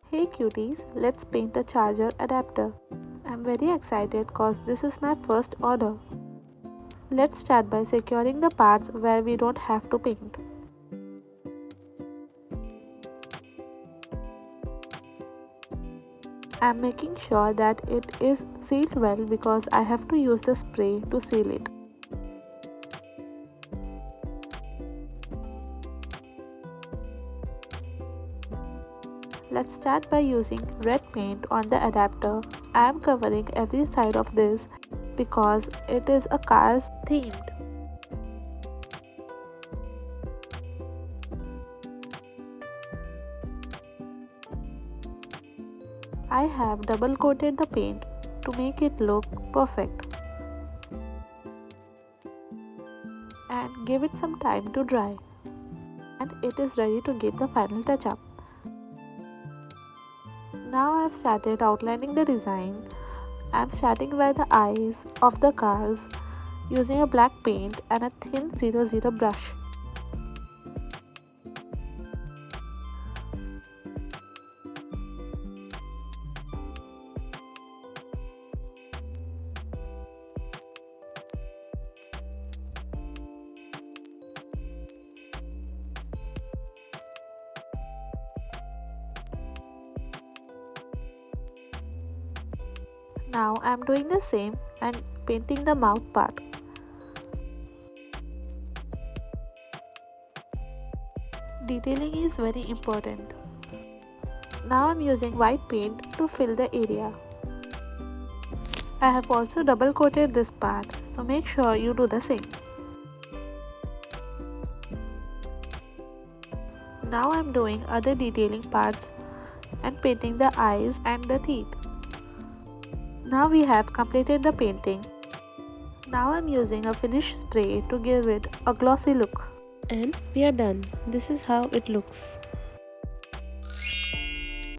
Hey cuties, let's paint a charger adapter. I'm very excited cause this is my first order. Let's start by securing the parts where we don't have to paint. I'm making sure that it is sealed well because I have to use the spray to seal it. Let's start by using red paint on the adapter. I am covering every side of this because it is a car's themed. I have double coated the paint to make it look perfect and give it some time to dry. And it is ready to give the final touch up. Now I have started outlining the design. I am starting by the eyes of the cars using a black paint and a thin 00 brush. Now I am doing the same and painting the mouth part. Detailing is very important. Now I am using white paint to fill the area. I have also double coated this part, so make sure you do the same. Now I am doing other detailing parts and painting the eyes and the teeth. Now we have completed the painting. Now I am using a finish spray to give it a glossy look. And we are done. This is how it looks.